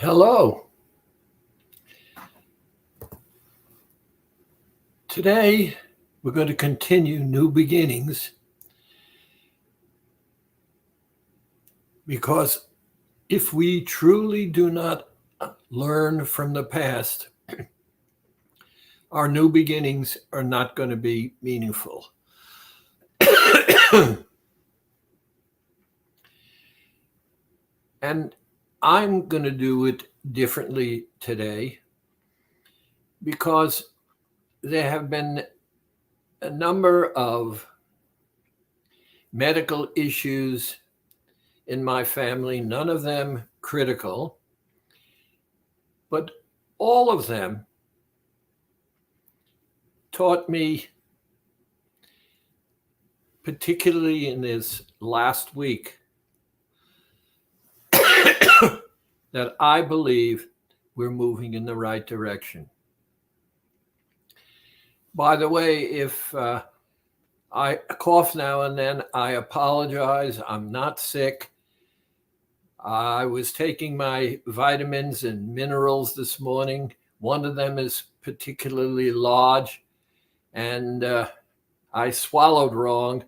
Hello. Today, we're going to continue New Beginnings because if we truly do not learn from the past, our new beginnings are not going to be meaningful. And I'm going to do it differently today because there have been a number of medical issues in my family, none of them critical, but all of them taught me, particularly in this last week, that I believe we're moving in the right direction. By the way, if I cough now and then, I apologize. I'm not sick. I was taking my vitamins and minerals this morning. One of them is particularly large, and I swallowed wrong,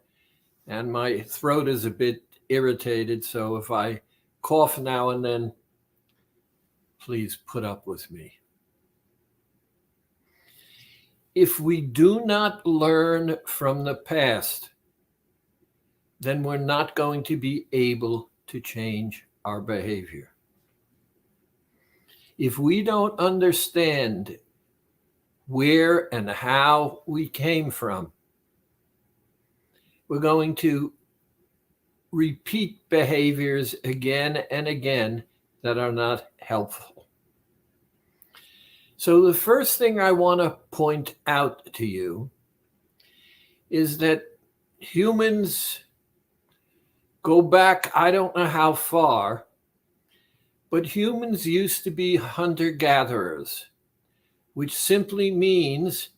and my throat is a bit irritated. So if I cough now and then, please put up with me. If we do not learn from the past, then we're not going to be able to change our behavior. If we don't understand where and how we came from, we're going to repeat behaviors again and again that are not helpful. So the first thing I want to point out to you is that humans go back, I don't know how far, but humans used to be hunter-gatherers, which simply means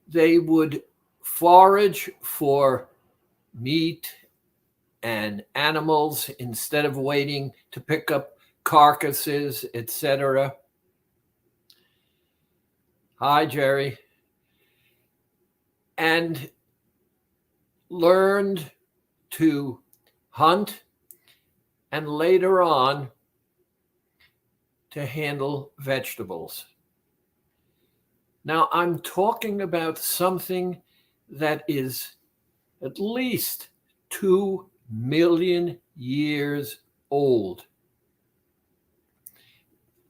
they would forage for meat and animals instead of waiting to pick up carcasses, etc. Hi, Jerry. And learned to hunt and later on to handle vegetables. Now, I'm talking about something that is at least 2 million years old.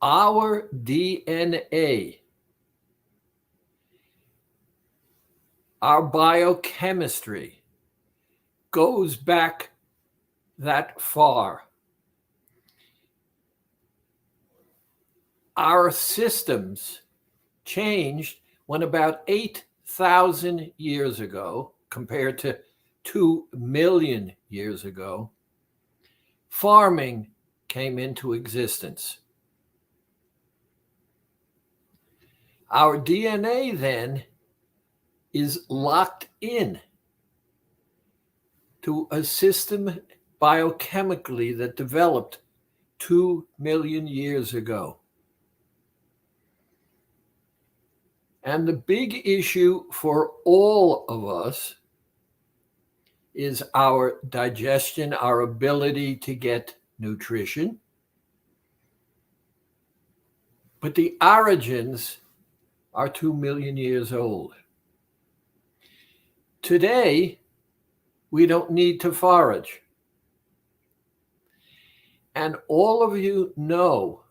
Our DNA, our biochemistry, goes back that far. Our systems changed when about 8,000 years ago, compared to 2 million years ago, farming came into existence. Our DNA then is locked in to a system biochemically that developed 2 million years ago. And the big issue for all of us is our digestion, our ability to get nutrition. But the origins are 2 million years old. Today, we don't need to forage. And all of you know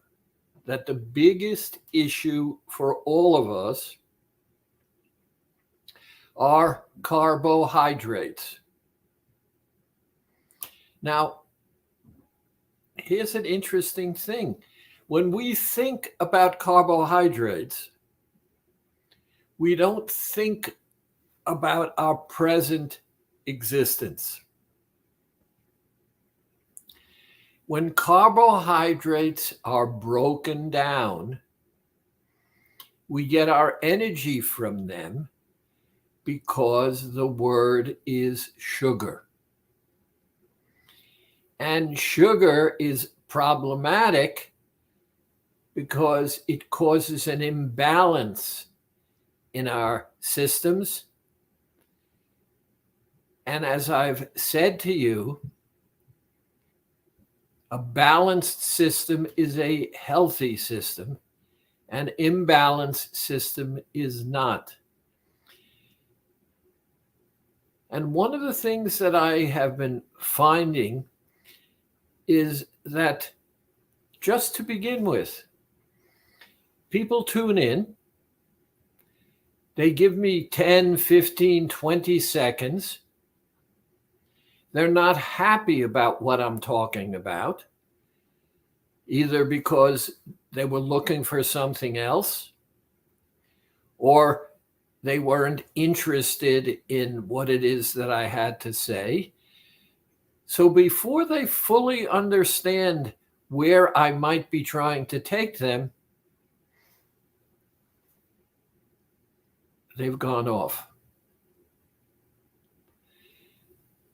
that the biggest issue for all of us are carbohydrates. Now, here's an interesting thing. When we think about carbohydrates, we don't think about our present existence. When carbohydrates are broken down, we get our energy from them because the word is sugar. And sugar is problematic because it causes an imbalance in our systems. And as I've said to you, a balanced system is a healthy system. An imbalanced system is not. And one of the things that I have been finding is that, just to begin with, people tune in, they give me 10, 15, 20 seconds. They're not happy about what I'm talking about, either because they were looking for something else, or they weren't interested in what it is that I had to say. So before they fully understand where I might be trying to take them, they've gone off.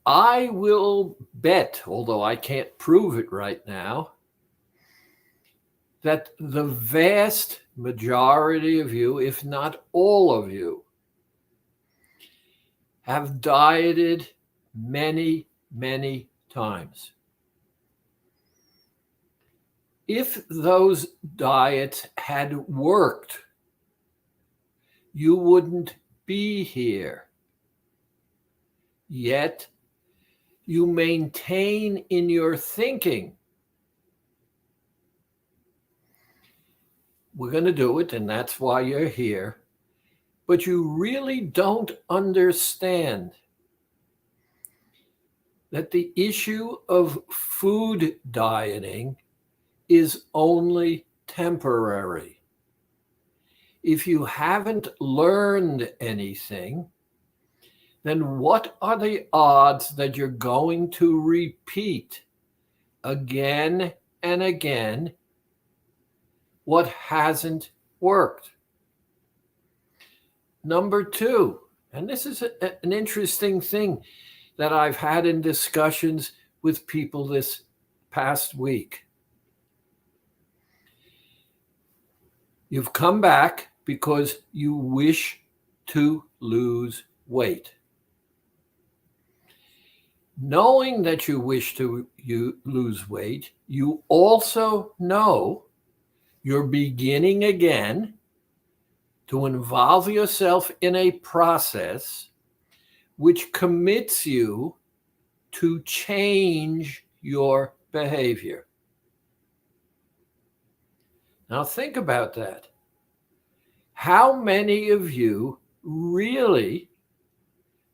I will bet, although I can't prove it right now, that the vast majority of you, if not all of you, have dieted many, many times. If those diets had worked, you wouldn't be here. Yet, you maintain in your thinking, we're going to do it, and that's why you're here. But you really don't understand that the issue of food dieting is only temporary. If you haven't learned anything, then what are the odds that you're going to repeat again and again what hasn't worked? Number two, and this is an interesting thing that I've had in discussions with people this past week. You've come back because you wish to lose weight. Knowing that you wish to lose weight, you also know you're beginning again to involve yourself in a process which commits you to change your behavior. Now think about that. How many of you really,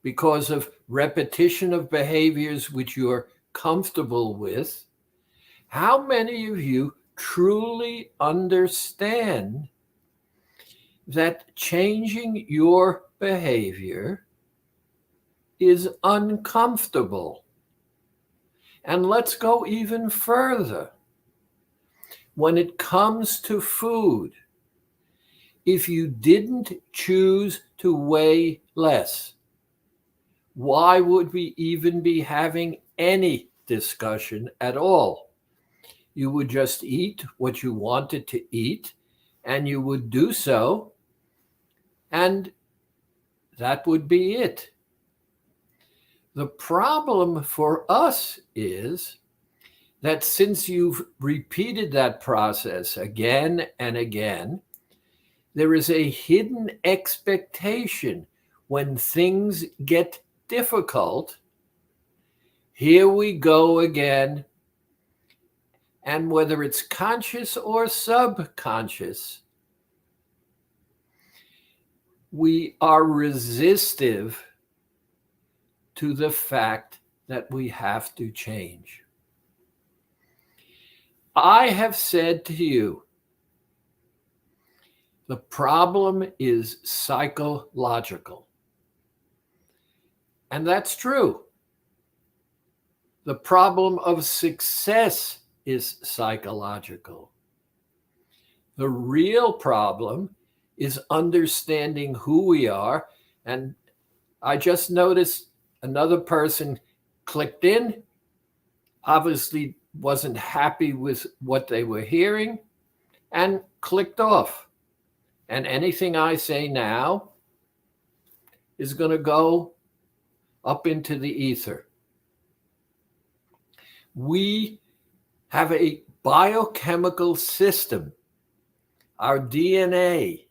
because of repetition of behaviors which you're comfortable with, how many of you truly understand that changing your behavior is uncomfortable? And let's go even further. When it comes to food, if you didn't choose to weigh less, why would we even be having any discussion at all? You would just eat what you wanted to eat, and you would do so, and that would be it. The problem for us is that since you've repeated that process again and again, there is a hidden expectation when things get difficult. Here we go again. And whether it's conscious or subconscious, we are resistive to the fact that we have to change. I have said to you, the problem is psychological. And that's true. The problem of success is psychological. The real problem is understanding who we are. And I just noticed another person clicked in, obviously wasn't happy with what they were hearing. and clicked off. And anything I say now is going to go up into the ether. We have a biochemical system. Our DNA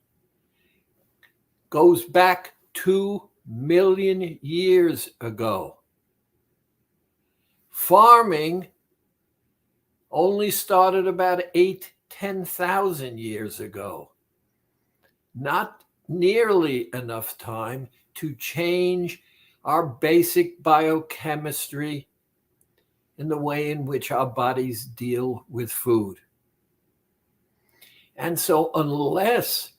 goes back 2 million years ago. Farming only started about 10,000 years ago. Not nearly enough time to change our basic biochemistry in the way in which our bodies deal with food. And so unless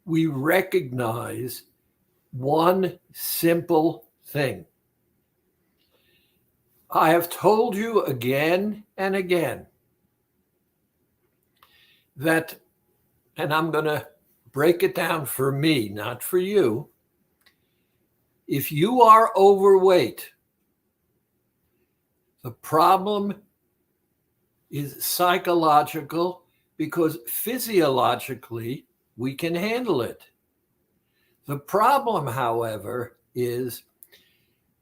we recognize one simple thing, I have told you again and again that, and I'm going to break it down for me, not for you. If you are overweight, the problem is psychological because physiologically we can handle it. The problem, however, is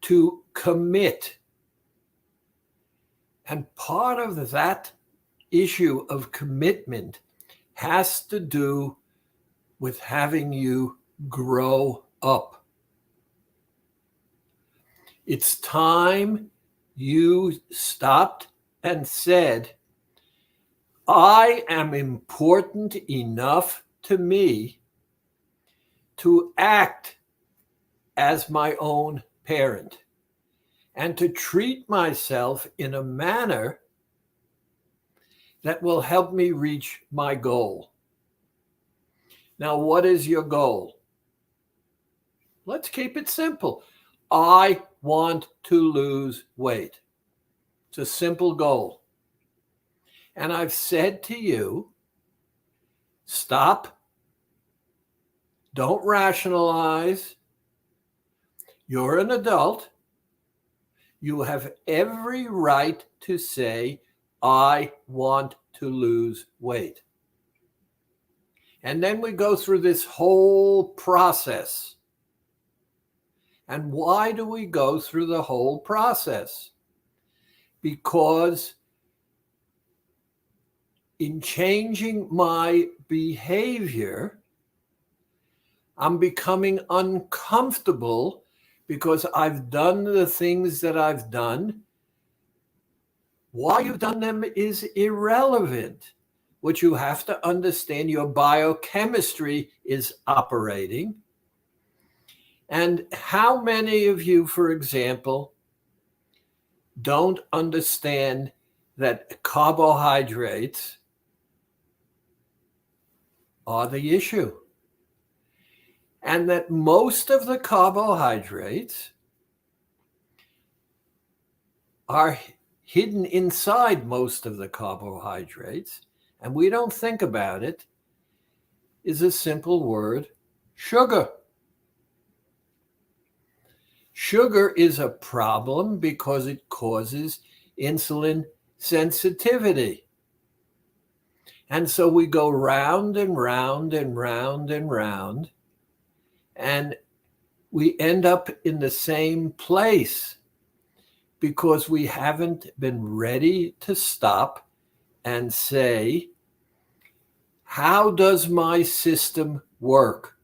to commit. And part of that issue of commitment has to do with having you grow up. It's time you stopped and said, I am important enough to me to act as my own parent and to treat myself in a manner that will help me reach my goal. Now, what is your goal? Let's keep it simple. I want to lose weight. It's a simple goal. And I've said to you, stop. Don't rationalize. You're an adult. You have every right to say, I want to lose weight. And then we go through this whole process. And why do we go through the whole process? Because in changing my behavior, I'm becoming uncomfortable because I've done the things that I've done. Why you've done them is irrelevant. What you have to understand, your biochemistry is operating. And how many of you, for example, don't understand that carbohydrates are the issue? And that most of the carbohydrates are hidden inside most of the carbohydrates, and we don't think about it, is a simple word, sugar. Sugar is a problem because it causes insulin sensitivity. And so we go round and round and round and round, and we end up in the same place because we haven't been ready to stop and say, how does my system work?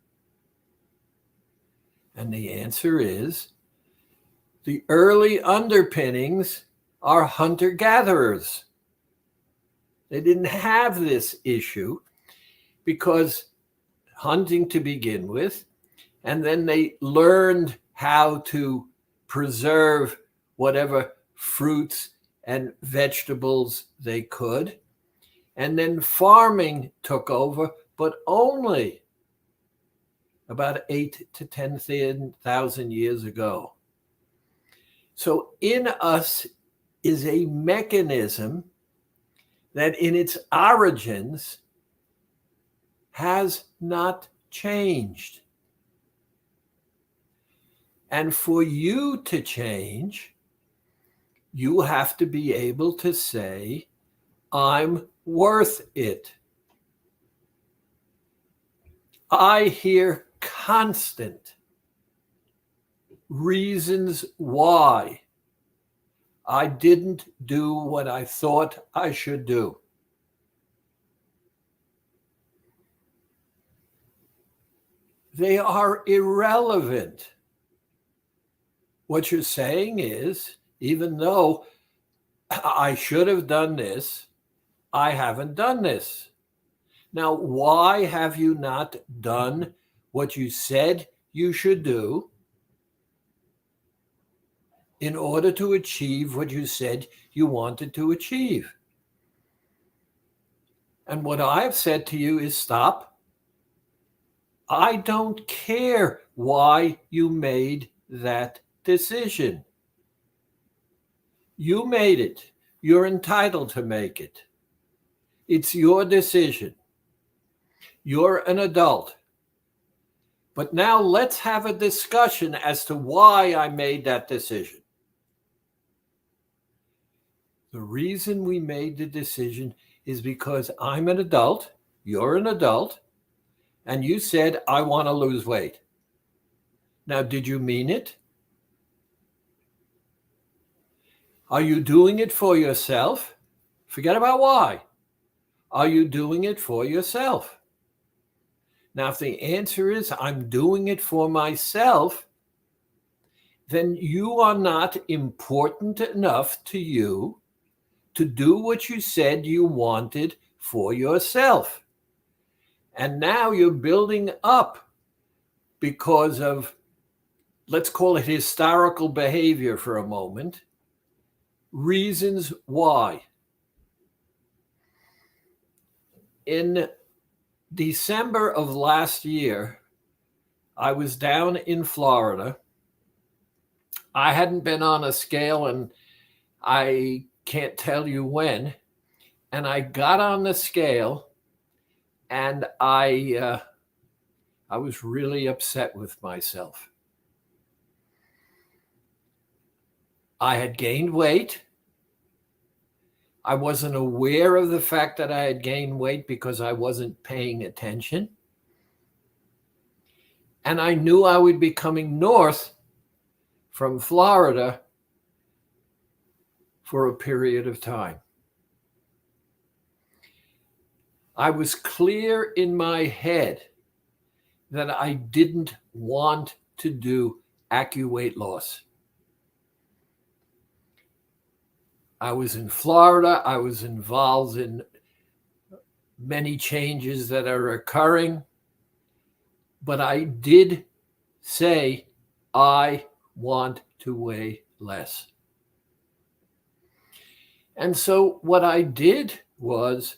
And the answer is, the early underpinnings are hunter-gatherers. They didn't have this issue because hunting to begin with, and then they learned how to preserve whatever fruits and vegetables they could. And then farming took over, but only about 8,000 to 10,000 years ago. So in us is a mechanism that in its origins has not changed. And for you to change, you have to be able to say, I'm worth it. I hear constant reasons why I didn't do what I thought I should do. They are irrelevant. What you're saying is, even though I should have done this, I haven't done this. Now, why have you not done what you said you should do in order to achieve what you said you wanted to achieve? And what I've said to you is stop. I don't care why you made that decision. You made it. You're entitled to make it. It's your decision. You're an adult. But now let's have a discussion as to why I made that decision. The reason we made the decision is because I'm an adult, you're an adult, and you said, I want to lose weight. Now, did you mean it? Are you doing it for yourself? Forget about why. Are you doing it for yourself? Now, if the answer is I'm doing it for myself, then you are not important enough to you to do what you said you wanted for yourself. And now you're building up because of, let's call it historical behavior for a moment, reasons why. In December of last year, I was down in Florida. I hadn't been on a scale and I can't tell you when. And I got on the scale and I was really upset with myself. I had gained weight. I wasn't aware of the fact that I had gained weight because I wasn't paying attention. And I knew I would be coming north from Florida for a period of time. I was clear in my head that I didn't want to do weight loss. I was in Florida. I was involved in many changes that are occurring. But I did say, I want to weigh less. And so what I did was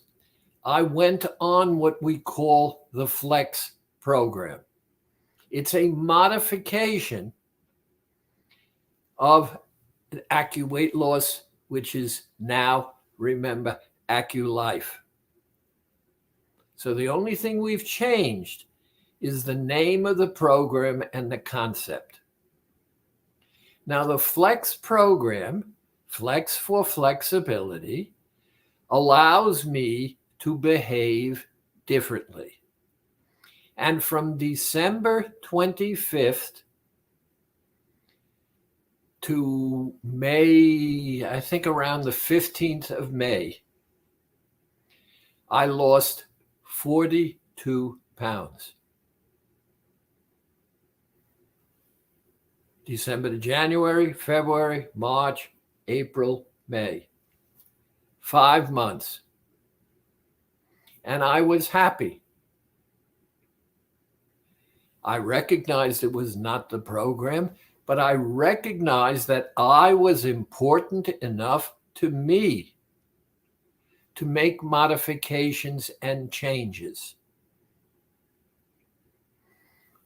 I went on what we call the Flex program. It's a modification of weight loss, which is now, remember, Life. So the only thing we've changed is the name of the program and the concept. Now the Flex program, Flex for flexibility, allows me to behave differently. And from December 25th to May, I think around the 15th of May, I lost 42 pounds. December to January, February, March, April, May. 5 months. And I was happy. I recognized it was not the program, but I recognized that I was important enough to me to make modifications and changes.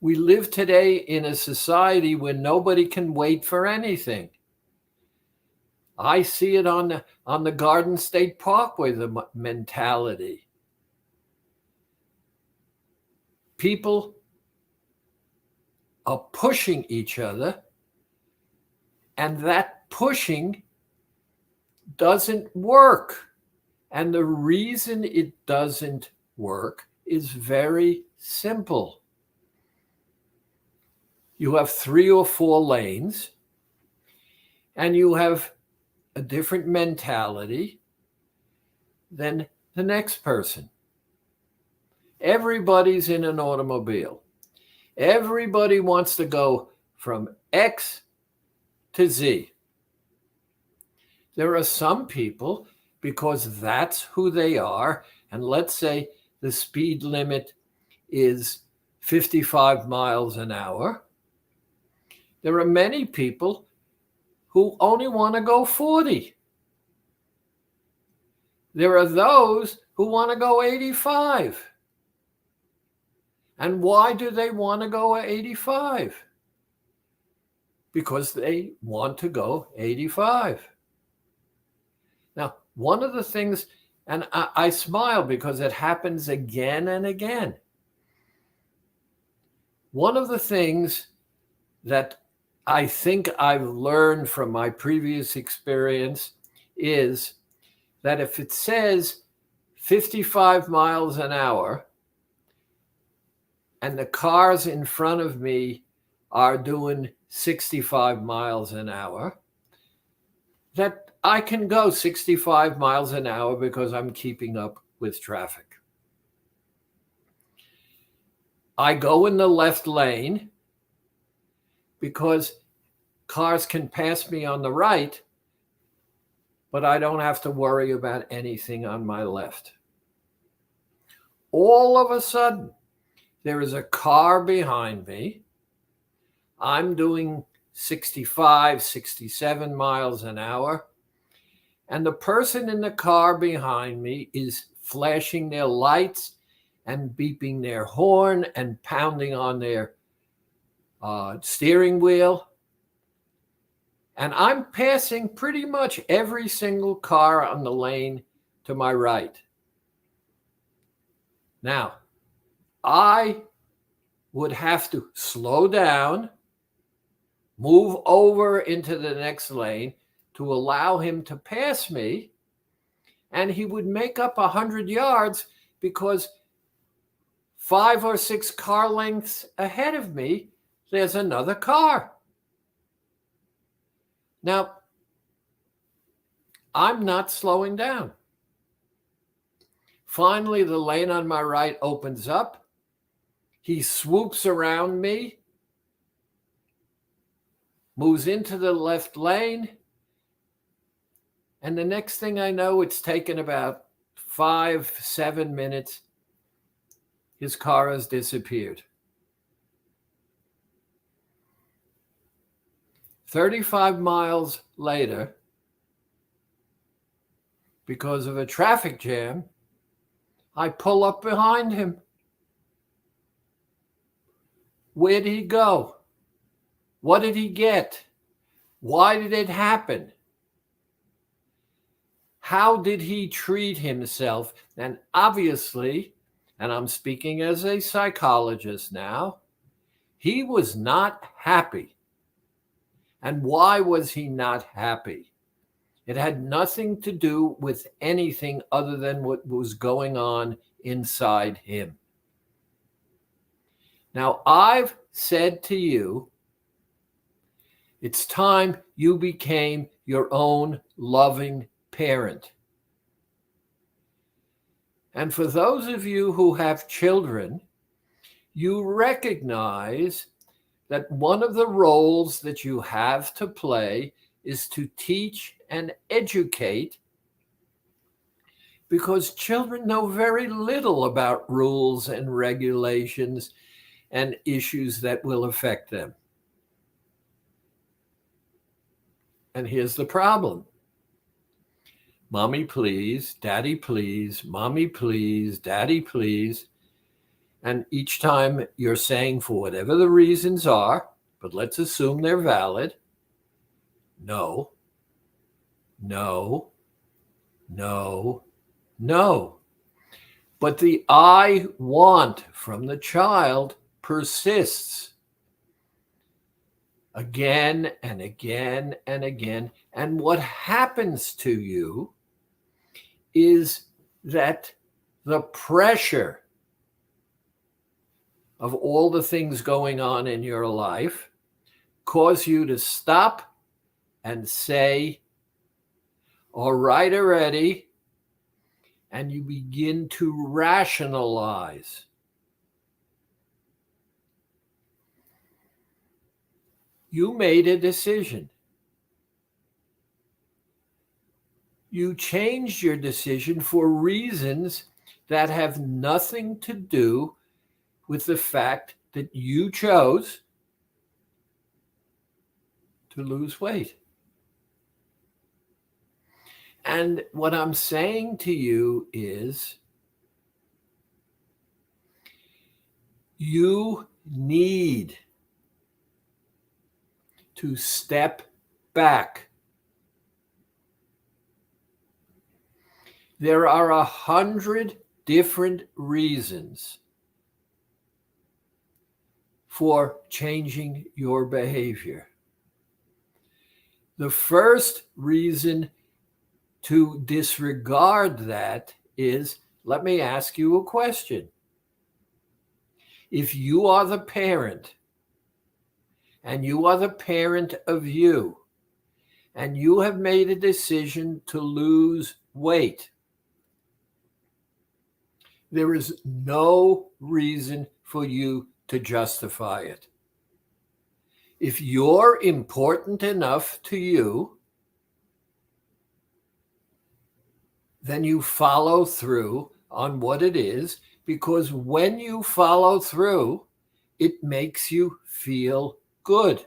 We live today in a society where nobody can wait for anything. I see it on the Garden State Parkway, the mentality. People are pushing each other, and that pushing doesn't work. And the reason it doesn't work is very simple. You have 3 or 4 lanes, and you have a different mentality than the next person. Everybody's in an automobile. Everybody wants to go from X to Z. There are some people, because that's who they are, and let's say the speed limit is 55 miles an hour. There are many people who only want to go 40. There are those who want to go 85. And why do they want to go 85? Because they want to go 85. Now, one of the things, and I smile because it happens again and again. One of the things that I think I've learned from my previous experience is that if it says 55 miles an hour, and the cars in front of me are doing 65 miles an hour, that I can go 65 miles an hour because I'm keeping up with traffic. I go in the left lane because cars can pass me on the right, but I don't have to worry about anything on my left. All of a sudden, there is a car behind me. I'm doing 65, 67 miles an hour. And the person in the car behind me is flashing their lights and beeping their horn and pounding on their steering wheel. And I'm passing pretty much every single car on the lane to my right. Now, I would have to slow down, move over into the next lane to allow him to pass me, and he would make up 100 yards because 5 or 6 car lengths ahead of me, there's another car. Now, I'm not slowing down. Finally, the lane on my right opens up. He swoops around me, moves into the left lane, and the next thing I know, it's taken about 5-7 minutes. His car has disappeared. 35 miles later, because of a traffic jam, I pull up behind him. Where did he go? What did he get? Why did it happen? How did he treat himself? And obviously, and I'm speaking as a psychologist now, he was not happy. And why was he not happy? It had nothing to do with anything other than what was going on inside him. Now, I've said to you, it's time you became your own loving parent. And for those of you who have children, you recognize that one of the roles that you have to play is to teach and educate, because children know very little about rules and regulations and issues that will affect them. And here's the problem. Mommy, please. Daddy, please. Mommy, please. Daddy, please. And each time you're saying, for whatever the reasons are, but let's assume they're valid, no, no, no, no. But the I want from the child persists again and again and again. And what happens to you is that the pressure of all the things going on in your life cause you to stop and say, all right already, and you begin to rationalize. You made a decision. You changed your decision for reasons that have nothing to do with the fact that you chose to lose weight. And what I'm saying to you is, you need to step back. There are 100 different reasons for changing your behavior. The first reason to disregard that is, let me ask you a question. If you are the parent, and you are the parent of you, and you have made a decision to lose weight, there is no reason for you to justify it. If you're important enough to you, then you follow through on what it is, because when you follow through, it makes you feel good.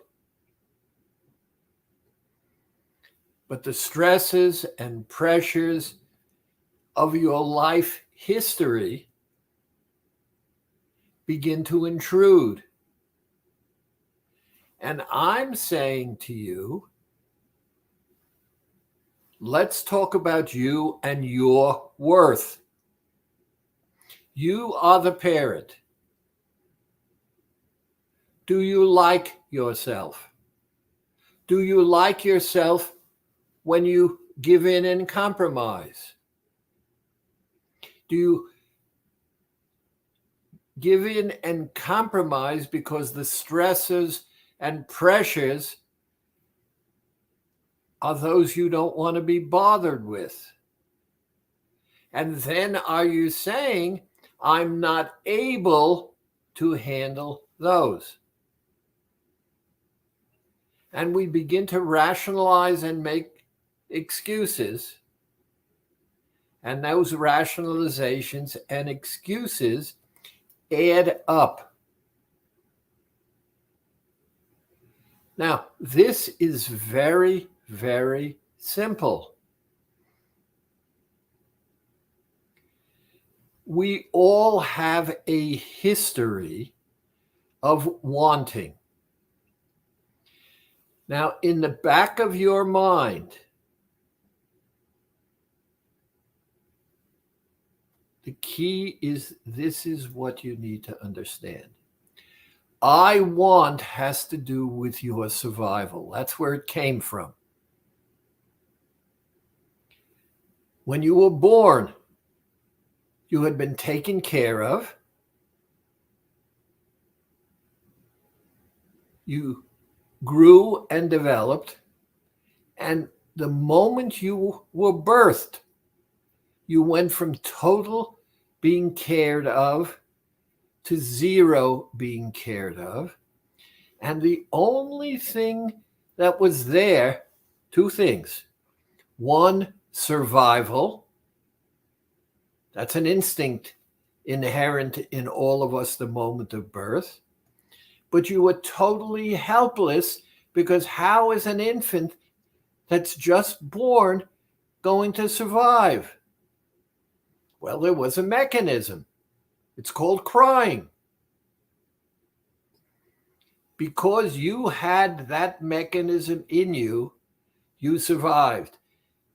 But the stresses and pressures of your life history begin to intrude. And I'm saying to you, let's talk about you and your worth. You are the parent. Do you like yourself? Do you like yourself when you give in and compromise? Do you give in and compromise because the stresses and pressures are those you don't want to be bothered with? And then are you saying, I'm not able to handle those? And we begin to rationalize and make excuses. And those rationalizations and excuses add up. Now, this is very, very simple. We all have a history of wanting. Now, in the back of your mind, the key is, this is what you need to understand. I want has to do with your survival. That's where it came from. When you were born, you had been taken care of. You grew and developed. And the moment you were birthed, you went from total being cared of to zero being cared of. And the only thing that was there, two things. One, survival. That's an instinct inherent in all of us the moment of birth. But you were totally helpless, because how is an infant that's just born going to survive? Well, there was a mechanism. It's called crying. Because you had that mechanism in you, you survived.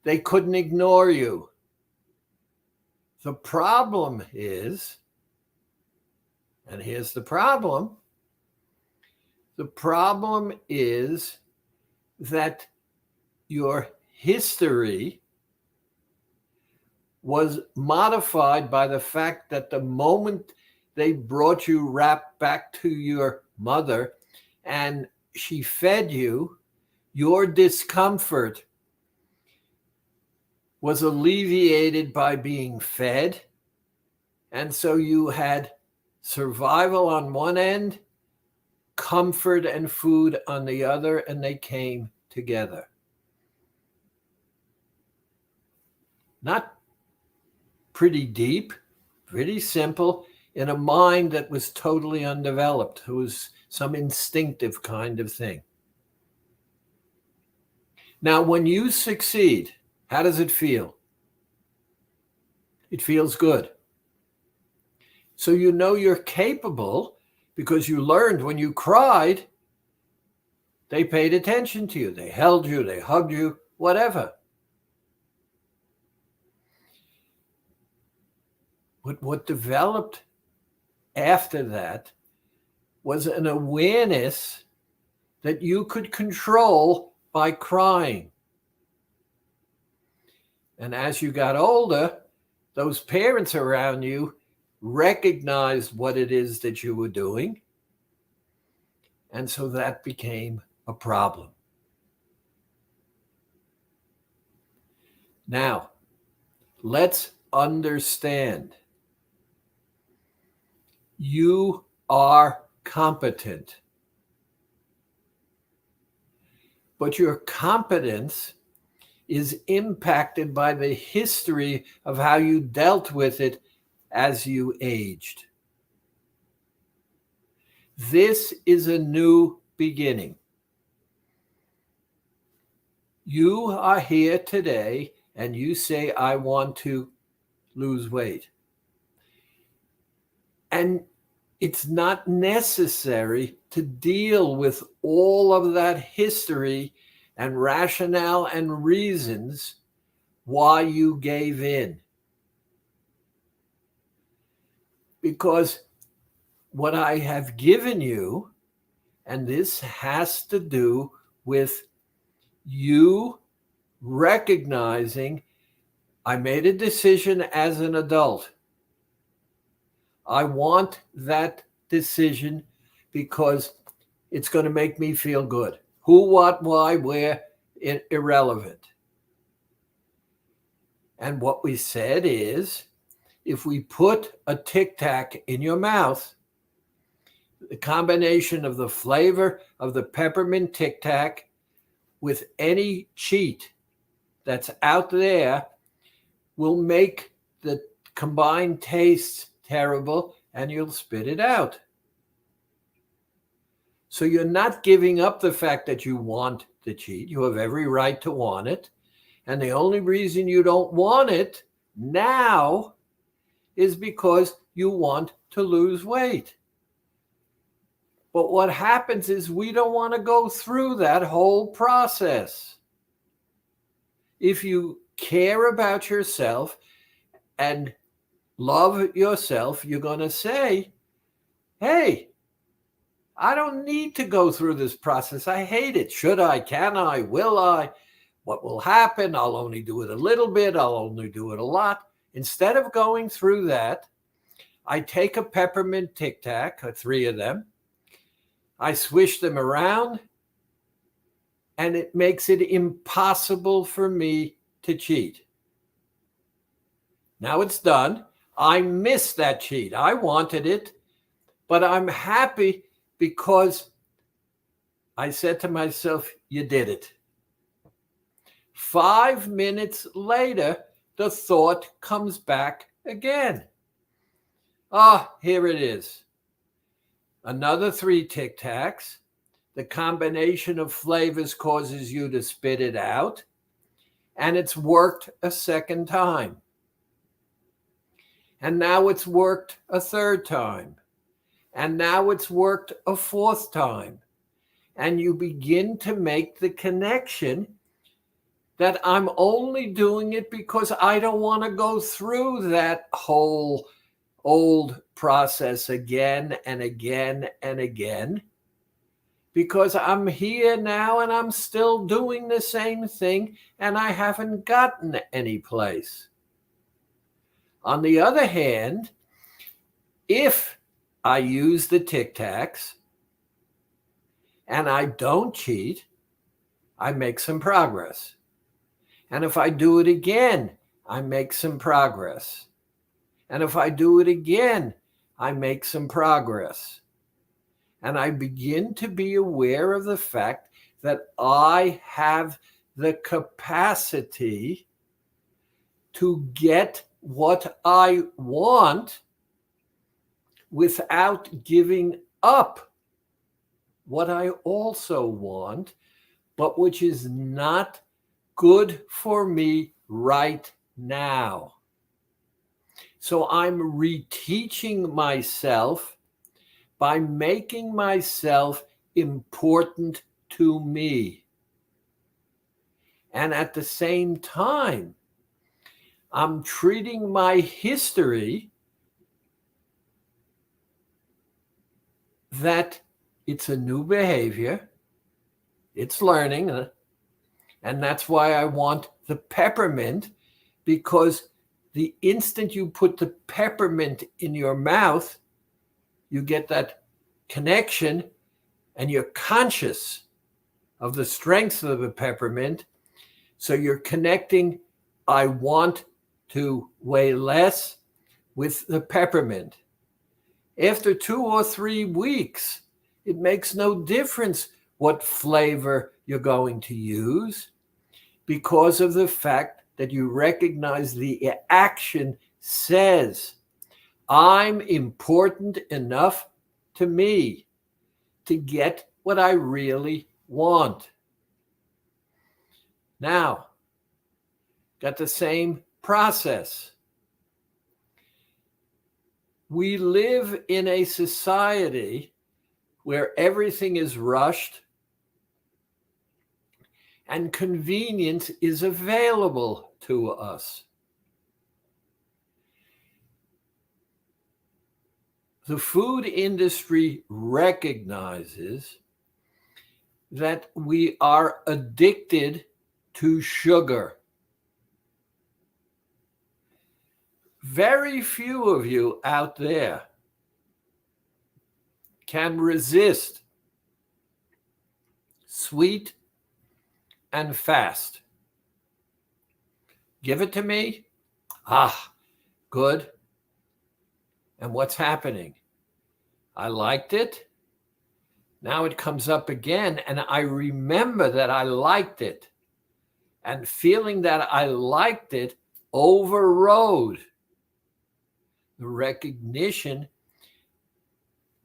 They couldn't ignore you. The problem is, and here's the problem is that your history was modified by the fact that the moment they brought you wrapped back to your mother and she fed you, your discomfort was alleviated by being fed. And so you had survival on one end, comfort and food on the other, and they came together. Not pretty deep, pretty simple, in a mind that was totally undeveloped. It was some instinctive kind of thing. Now, when you succeed, how does it feel? It feels good. So you know you're capable because you learned when you cried, they paid attention to you. They held you, they hugged you, whatever. But what developed after that was an awareness that you could control by crying. And as you got older, those parents around you recognized what it is that you were doing. And so that became a problem. Now, let's understand. You are competent. But your competence is impacted by the history of how you dealt with it as you aged. This is a new beginning. You are here today and you say, I want to lose weight. And it's not necessary to deal with all of that history and rationale and reasons why you gave in. Because what I have given you, and this has to do with you recognizing, I made a decision as an adult. I want that decision because it's going to make me feel good. Who, what, why, where, irrelevant. And what we said is, if we put a Tic Tac in your mouth, the combination of the flavor of the peppermint Tic Tac with any cheat that's out there will make the combined taste terrible and you'll spit it out. So you're not giving up the fact that you want the cheat. You have every right to want it. And the only reason you don't want it now is because you want to lose weight. But what happens is we don't want to go through that whole process. If you care about yourself and love yourself, you're going to say, hey, I don't need to go through this process. I hate it. Should I? Can I? Will I? What will happen? I'll only do it a little bit. I'll only do it a lot. Instead of going through that, I take a peppermint Tic Tac, 3 of them. I swish them around, and it makes it impossible for me to cheat. Now it's done. I missed that cheat. I wanted it, but I'm happy because I said to myself, you did it. 5 minutes later, the thought comes back again. Here it is. Another 3 Tic Tacs. The combination of flavors causes you to spit it out, and it's worked a second time. And now it's worked a third time. And now it's worked a 4th time. And you begin to make the connection that I'm only doing it because I don't want to go through that whole old process again and again and again. Because I'm here now and I'm still doing the same thing and I haven't gotten any place. On the other hand, if I use the Tic Tacs and I don't cheat, I make some progress. And if I do it again, I make some progress. And if I do it again, I make some progress. And I begin to be aware of the fact that I have the capacity to get what I want without giving up what I also want, but which is not good for me right now. So I'm reteaching myself by making myself important to me. And at the same time, I'm treating my history that it's a new behavior, it's learning, and that's why I want the peppermint, because the instant you put the peppermint in your mouth, you get that connection and you're conscious of the strength of the peppermint. So you're connecting, I want to weigh less with the peppermint. After 2 or 3 weeks, it makes no difference what flavor you're going to use, because of the fact that you recognize the action says, I'm important enough to me to get what I really want. Now, got the same process. We live in a society where everything is rushed and convenience is available to us. The food industry recognizes that we are addicted to sugar. Very few of you out there can resist sweet and fast. Give it to me. Good. And what's happening? I liked it. Now it comes up again, and I remember that I liked it. And feeling that I liked it overrode the recognition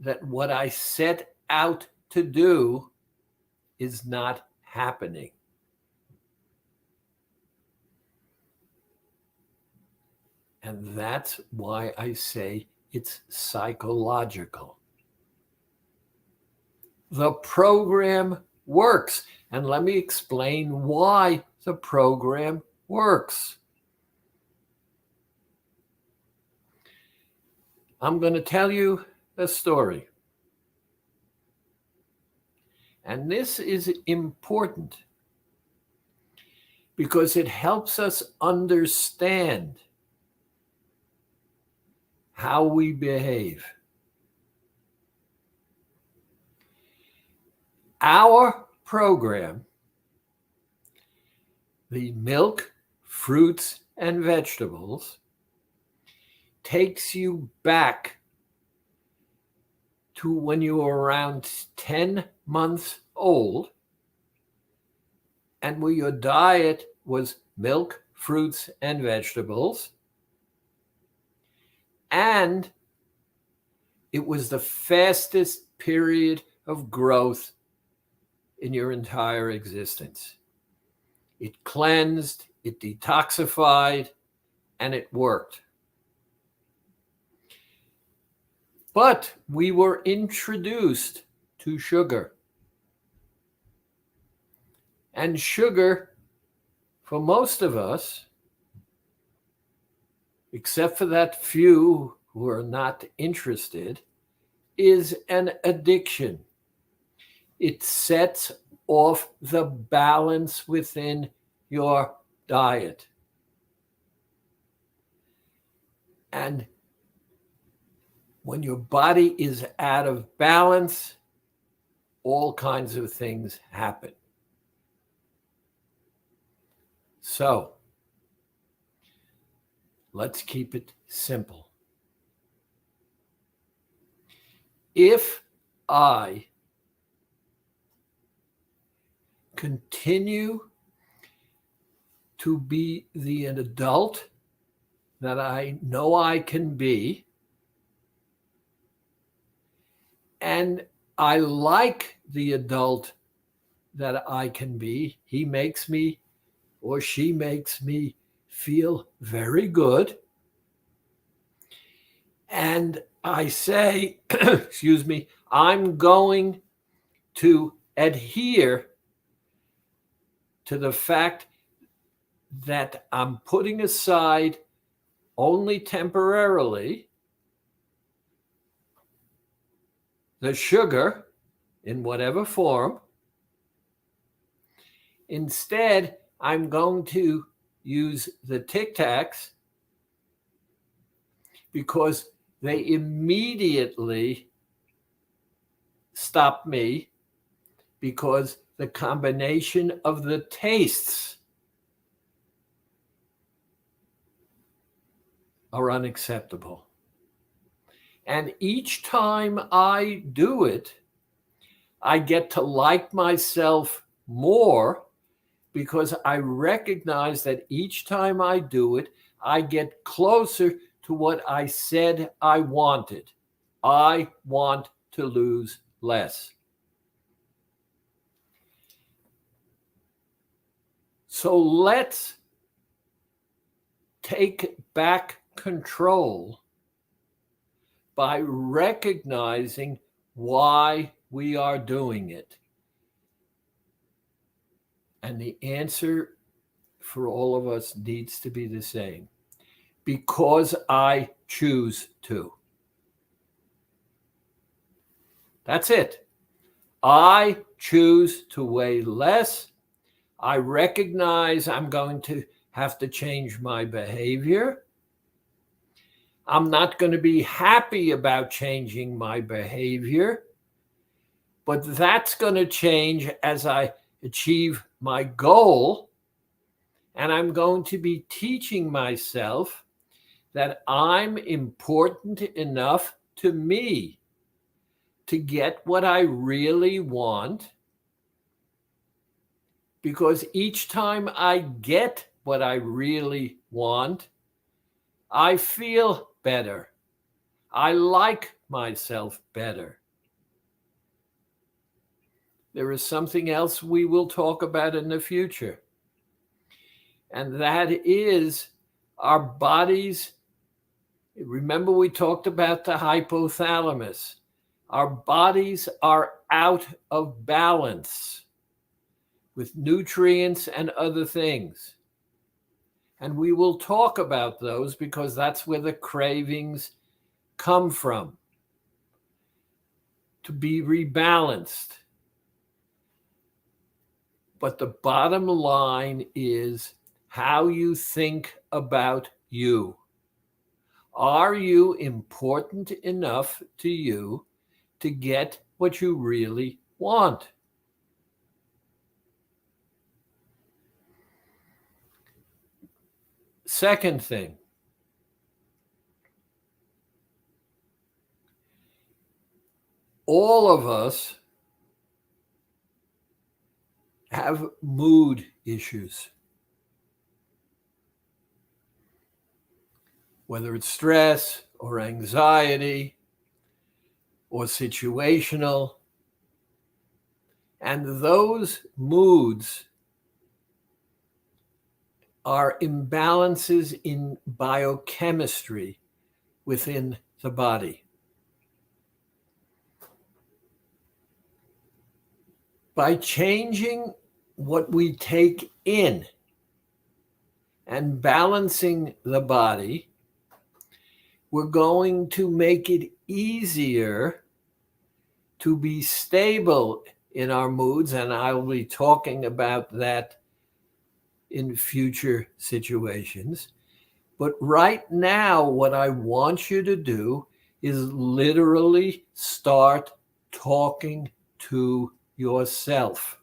that what I set out to do is not happening. And that's why I say it's psychological. The program works. And let me explain why the program works. I'm going to tell you a story. And this is important because it helps us understand how we behave. Our program, the milk, fruits, and vegetables, takes you back to when you were around 10 months old and where your diet was milk, fruits, and vegetables. And it was the fastest period of growth in your entire existence. It cleansed, it detoxified, and it worked. But we were introduced to sugar. And sugar, for most of us, except for that few who are not interested, is an addiction. It sets off the balance within your diet. And when your body is out of balance, all kinds of things happen. So, let's keep it simple. If I continue to be the adult that I know I can be, and I like the adult that I can be, he makes me or she makes me feel very good. And I say, excuse me, I'm going to adhere to the fact that I'm putting aside only temporarily the sugar in whatever form. Instead, I'm going to use the Tic Tacs because they immediately stop me, because the combination of the tastes are unacceptable. And each time I do it, I get to like myself more, because I recognize that each time I do it, I get closer to what I said I wanted. I want to lose less. So let's take back control by recognizing why we are doing it. And the answer for all of us needs to be the same. Because I choose to. That's it. I choose to weigh less. I recognize I'm going to have to change my behavior. I'm not going to be happy about changing my behavior, but that's going to change as I achieve my goal. And I'm going to be teaching myself that I'm important enough to me to get what I really want. Because each time I get what I really want, I feel better. I like myself better. There is something else we will talk about in the future. And that is our bodies. Remember, we talked about the hypothalamus. Our bodies are out of balance with nutrients and other things. And we will talk about those because that's where the cravings come from, to be rebalanced. But the bottom line is how you think about you. Are you important enough to you to get what you really want? Second thing, all of us have mood issues. Whether it's stress or anxiety or situational. And those moods are imbalances in biochemistry within the body. By changing what we take in and balancing the body, we're going to make it easier to be stable in our moods, and I'll be talking about that in future situations. But right now, what I want you to do is literally start talking to yourself.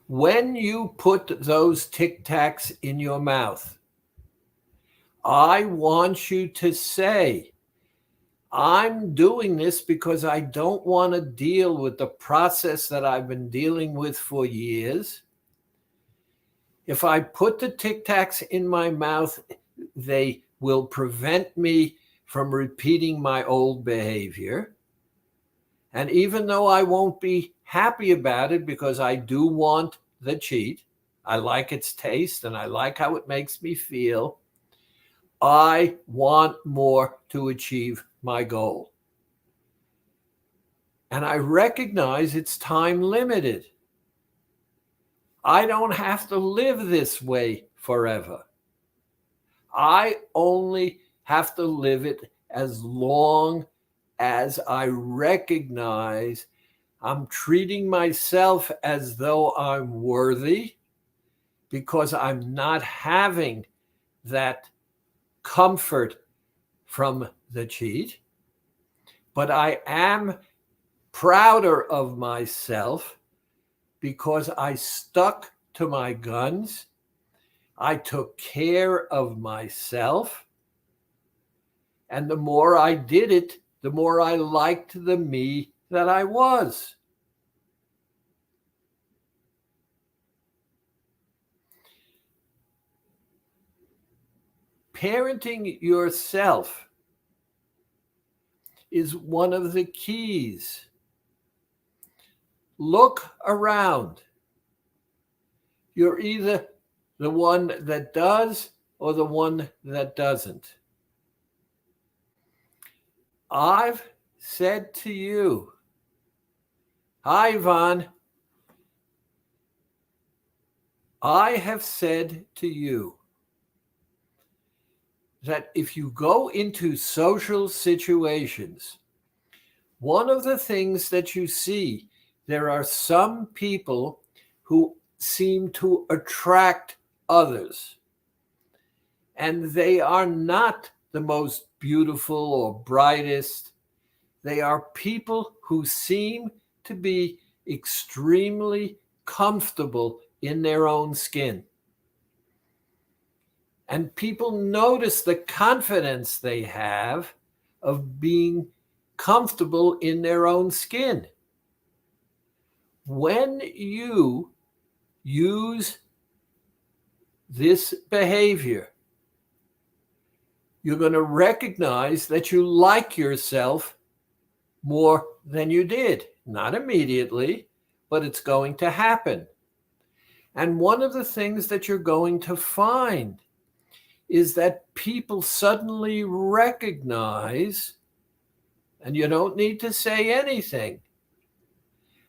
When you put those Tic Tacs in your mouth, I want you to say, I'm doing this because I don't want to deal with the process that I've been dealing with for years. If I put the Tic Tacs in my mouth, they will prevent me from repeating my old behavior. And even though I won't be happy about it because I do want the cheat, I like its taste and I like how it makes me feel, I want more to achieve my goal. And I recognize it's time limited. I don't have to live this way forever. I only have to live it as long as I recognize I'm treating myself as though I'm worthy because I'm not having that comfort from the cheat. But I am prouder of myself because I stuck to my guns. I took care of myself. And the more I did it, the more I liked the me that I was. Parenting yourself is one of the keys. Look around. You're either the one that does or the one that doesn't. I've said to you, hi, Yvonne. I have said to you that if you go into social situations, one of the things that you see, there are some people who seem to attract others, and they are not the most beautiful or brightest. They are people who seem to be extremely comfortable in their own skin. And people notice the confidence they have of being comfortable in their own skin. When you use this behavior, you're going to recognize that you like yourself more than you did. Not immediately, but it's going to happen. And one of the things that you're going to find is that people suddenly recognize, and you don't need to say anything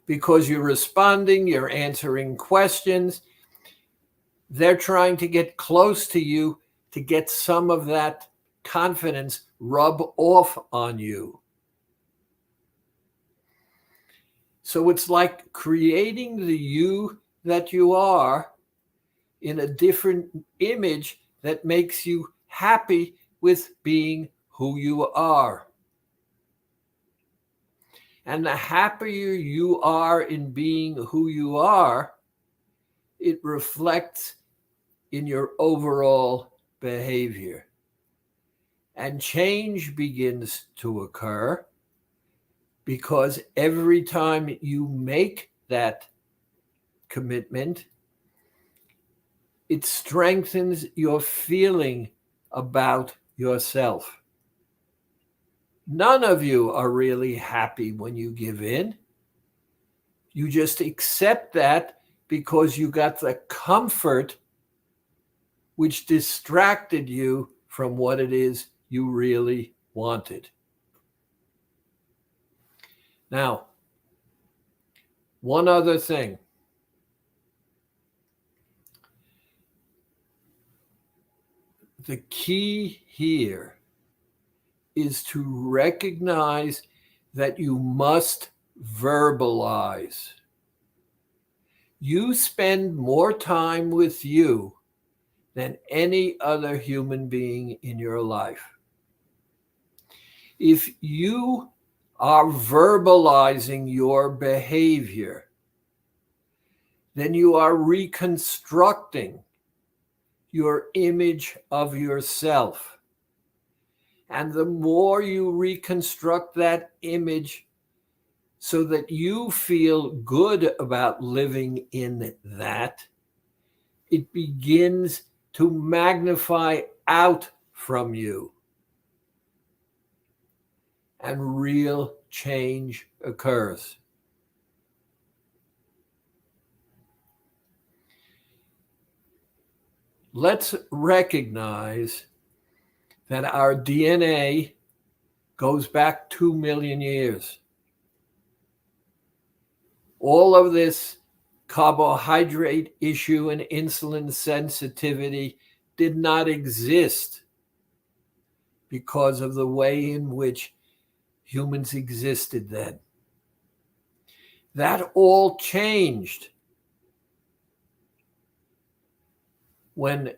because you're responding, you're answering questions. They're trying to get close to you to get some of that confidence rub off on you. So it's like creating the you that you are in a different image that makes you happy with being who you are. And the happier you are in being who you are, it reflects in your overall behavior. And change begins to occur because every time you make that commitment, it strengthens your feeling about yourself. None of you are really happy when you give in. You just accept that because you got the comfort which distracted you from what it is you really wanted. Now, one other thing. The key here is to recognize that you must verbalize. You spend more time with you than any other human being in your life. If you are verbalizing your behavior, then you are reconstructing your image of yourself. And the more you reconstruct that image so that you feel good about living in that, it begins to magnify out from you. And real change occurs. Let's recognize that our DNA goes back 2 million years. All of this carbohydrate issue and insulin sensitivity did not exist because of the way in which humans existed then. That all changed when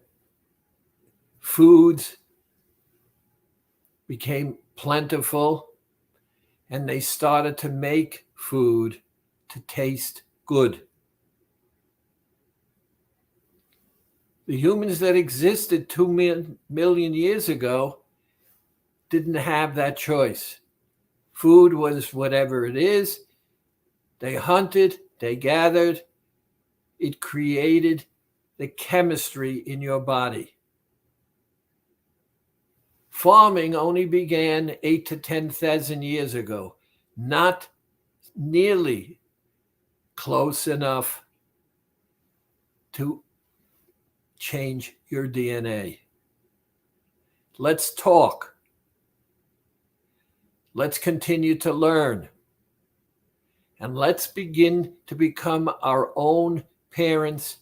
foods became plentiful and they started to make food to taste good. The humans that existed 2 million years ago didn't have that choice. Food was whatever it is. They hunted, they gathered. It created the chemistry in your body. Farming only began 8,000 to 10,000 years ago, not nearly close enough to change your DNA. Let's talk. Let's continue to learn. And let's begin to become our own parents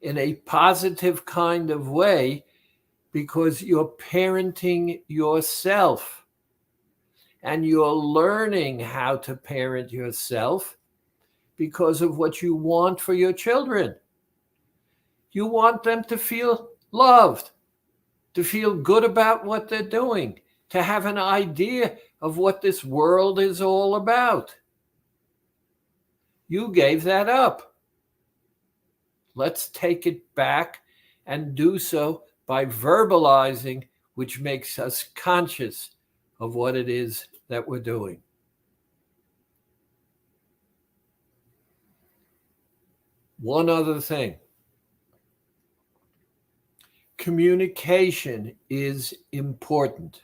in a positive kind of way, because you're parenting yourself and you're learning how to parent yourself because of what you want for your children. You want them to feel loved, to feel good about what they're doing, to have an idea of what this world is all about. You gave that up. Let's take it back and do so by verbalizing, which makes us conscious of what it is that we're doing. One other thing. Communication is important.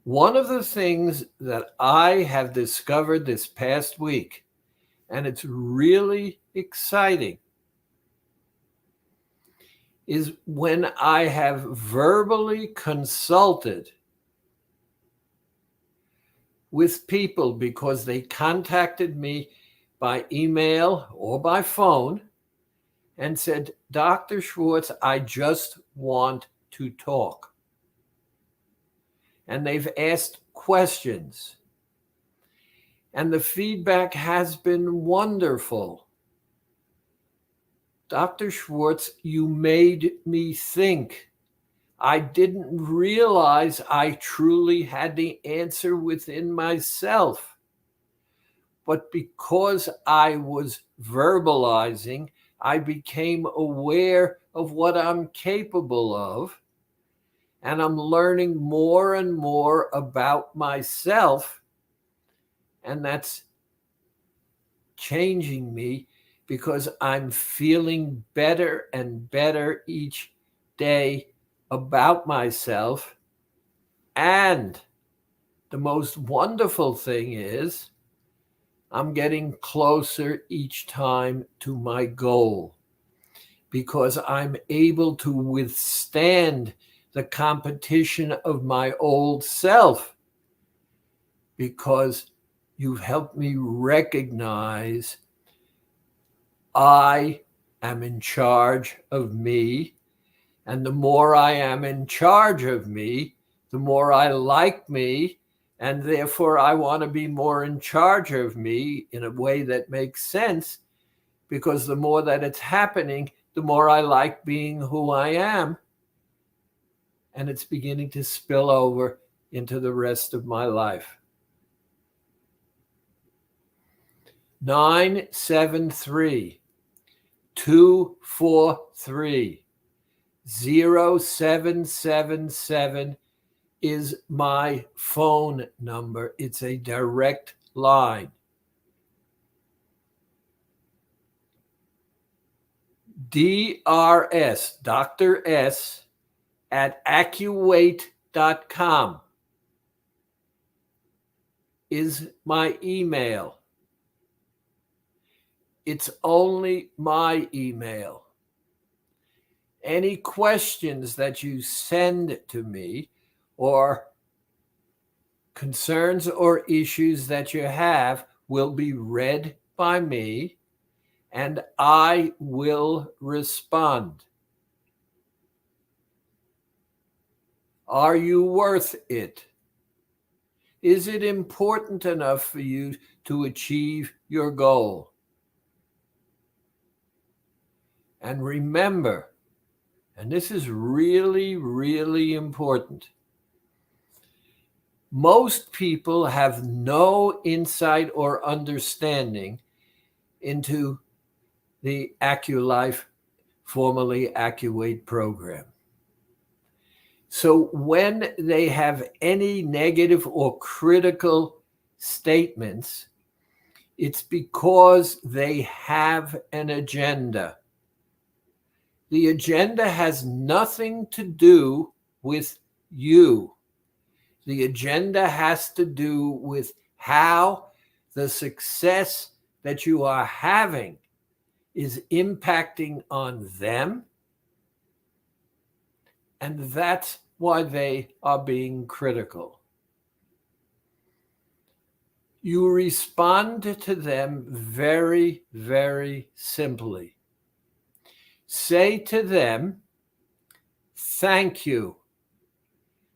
One of the things that I have discovered this past week, and it's really exciting, is when I have verbally consulted with people because they contacted me by email or by phone and said, Dr. Schwartz, I just want to talk. And they've asked questions. And the feedback has been wonderful. Dr. Schwartz, you made me think. I didn't realize I truly had the answer within myself. But because I was verbalizing, I became aware of what I'm capable of. And I'm learning more and more about myself. And that's changing me because I'm feeling better and better each day about myself. And the most wonderful thing is I'm getting closer each time to my goal because I'm able to withstand the competition of my old self, because you've helped me recognize I am in charge of me. And the more I am in charge of me, the more I like me. And therefore, I want to be more in charge of me in a way that makes sense, because the more that it's happening, the more I like being who I am. And it's beginning to spill over into the rest of my life. 973-243-0777 is my phone number. It's a direct line. DRS, Dr. S, at AccuWeight.com is my email. It's only my email. Any questions that you send to me or concerns or issues that you have will be read by me, and I will respond. Are you worth it? Is it important enough for you to achieve your goal? And remember, and this is really, really important, most people have no insight or understanding into the AccuLife, formerly AccuWeight program. So when they have any negative or critical statements, it's because they have an agenda. The agenda has nothing to do with you. The agenda has to do with how the success that you are having is impacting on them. And that's why they are being critical. You respond to them very, very simply. Say to them, thank you.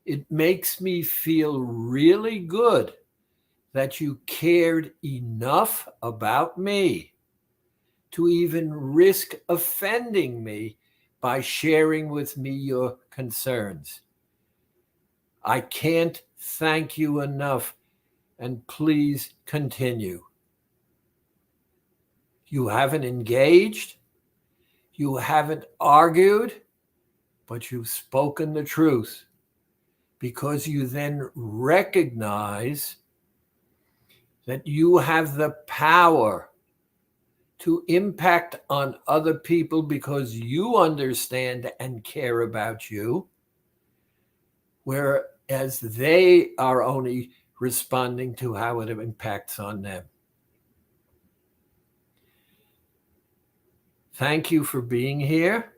It makes me feel really good that you cared enough about me to even risk offending me by sharing with me your concerns. I can't thank you enough, and please continue. You haven't engaged, you haven't argued, but you've spoken the truth, because you then recognize that you have the power to impact on other people because you understand and care about you, whereas they are only responding to how it impacts on them. Thank you for being here.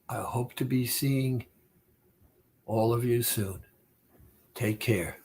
I hope to be seeing all of you soon. Take care.